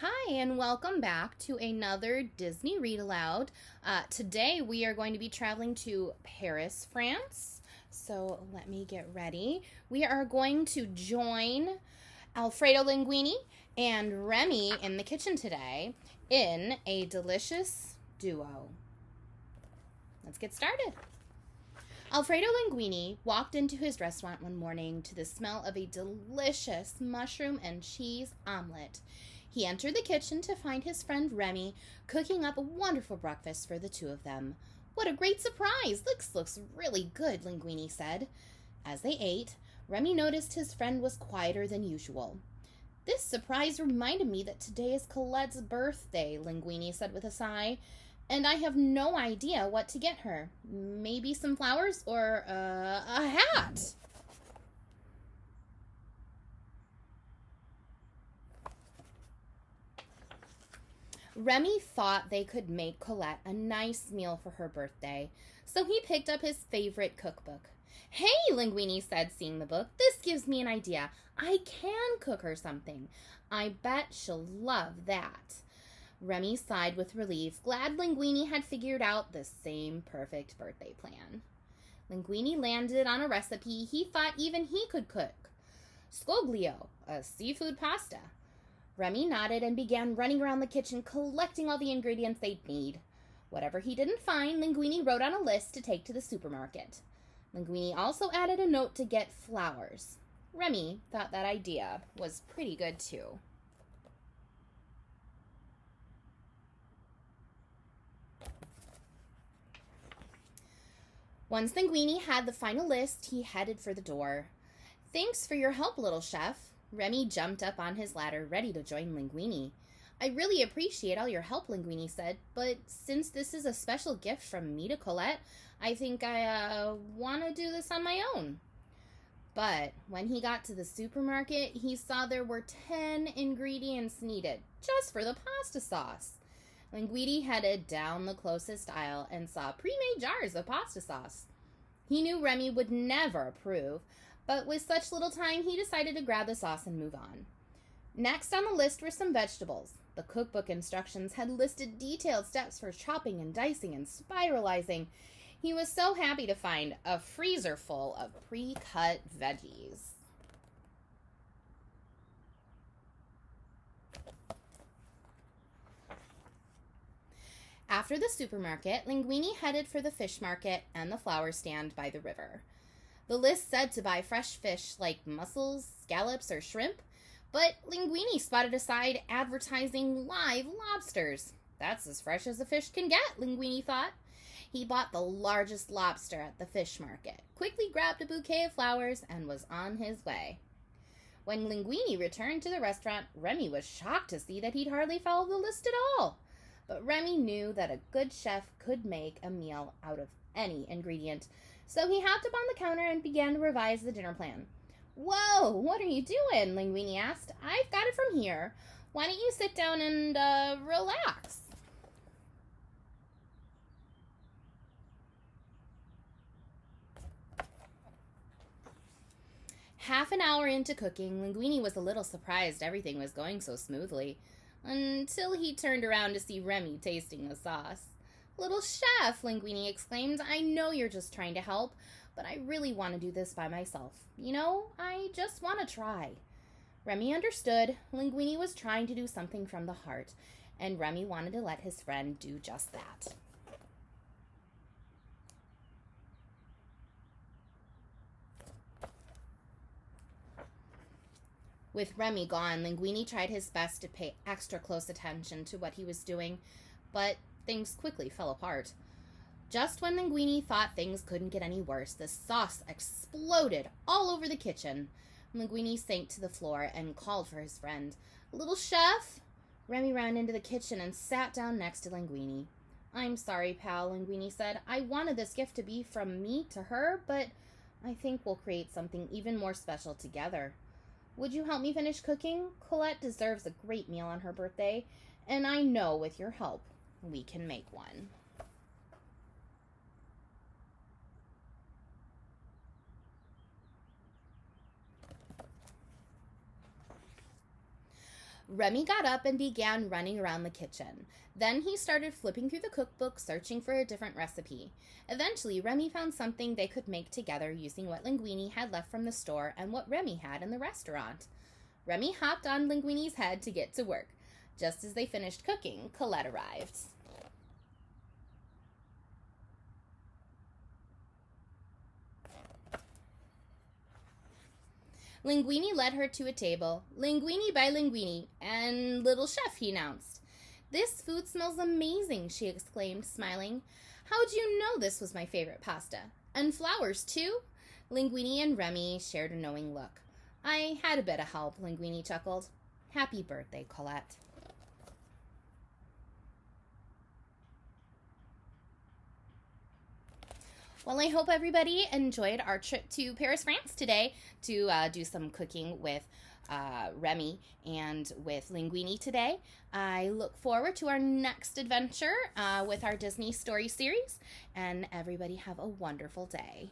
Hi, and welcome back to another Disney Read Aloud. Today we are going to be traveling to Paris, France. So let me get ready. We are going to join Alfredo Linguini and Remy in the kitchen today in a delicious duo. Let's get started. Alfredo Linguini walked into his restaurant one morning to the smell of a delicious mushroom and cheese omelet. He entered the kitchen to find his friend Remy cooking up a wonderful breakfast for the two of them. "What a great surprise! This looks really good," Linguini said. As they ate, Remy noticed his friend was quieter than usual. "This surprise reminded me that today is Colette's birthday," Linguini said with a sigh, "and I have no idea what to get her. Maybe some flowers or a hat." Remy thought they could make Colette a nice meal for her birthday, so he picked up his favorite cookbook. "Hey," Linguini said, seeing the book, "this gives me an idea. I can cook her something. I bet she'll love that." Remy sighed with relief, glad Linguini had figured out the same perfect birthday plan. Linguini landed on a recipe he thought even he could cook: scoglio, a seafood pasta. Remy nodded and began running around the kitchen collecting all the ingredients they'd need. Whatever he didn't find, Linguini wrote on a list to take to the supermarket. Linguini also added a note to get flowers. Remy thought that idea was pretty good too. Once Linguini had the final list, he headed for the door. "Thanks for your help, little chef." Remy jumped up on his ladder, ready to join Linguini. "I really appreciate all your help," Linguini said, "but since this is a special gift from me to Colette, I think I want to do this on my own." But when he got to the supermarket, he saw there were 10 ingredients needed just for the pasta sauce. Linguini headed down the closest aisle and saw pre-made jars of pasta sauce. He knew Remy would never approve, but with such little time, he decided to grab the sauce and move on. Next on the list were some vegetables. The cookbook instructions had listed detailed steps for chopping and dicing and spiralizing. He was so happy to find a freezer full of pre-cut veggies. After the supermarket, Linguini headed for the fish market and the flower stand by the river. The list said to buy fresh fish like mussels, scallops, or shrimp, but Linguini spotted a side advertising live lobsters. "That's as fresh as a fish can get," Linguini thought. He bought the largest lobster at the fish market, quickly grabbed a bouquet of flowers, and was on his way. When Linguini returned to the restaurant, Remy was shocked to see that he'd hardly followed the list at all. But Remy knew that a good chef could make a meal out of any ingredient, so he hopped up on the counter and began to revise the dinner plan. "Whoa, what are you doing?" Linguini asked. "I've got it from here. Why don't you sit down and relax?" Half an hour into cooking, Linguini was a little surprised everything was going so smoothly, until he turned around to see Remy tasting the sauce. "Little chef," Linguini exclaimed, "I know you're just trying to help, but I really want to do this by myself. I just want to try." Remy understood. Linguini was trying to do something from the heart, and Remy wanted to let his friend do just that. With Remy gone, Linguini tried his best to pay extra close attention to what he was doing, but things quickly fell apart. Just when Linguini thought things couldn't get any worse, the sauce exploded all over the kitchen. Linguini sank to the floor and called for his friend. "Little chef?" Remy ran into the kitchen and sat down next to Linguini. "I'm sorry, pal," Linguini said. "I wanted this gift to be from me to her, but I think we'll create something even more special together. Would you help me finish cooking? Colette deserves a great meal on her birthday, and I know with your help, we can make one." Remy got up and began running around the kitchen. Then he started flipping through the cookbook, searching for a different recipe. Eventually, Remy found something they could make together using what Linguini had left from the store and what Remy had in the restaurant. Remy hopped on Linguini's head to get to work. Just as they finished cooking, Colette arrived. Linguini led her to a table. "Linguini by Linguini, and little chef," he announced. "This food smells amazing," she exclaimed, smiling. "How'd you know this was my favorite pasta? And flowers, too?" Linguini and Remy shared a knowing look. "I had a bit of help," Linguini chuckled. "Happy birthday, Colette." Well, I hope everybody enjoyed our trip to Paris, France today to do some cooking with Remy and with Linguini today. I look forward to our next adventure with our Disney story series, and everybody have a wonderful day.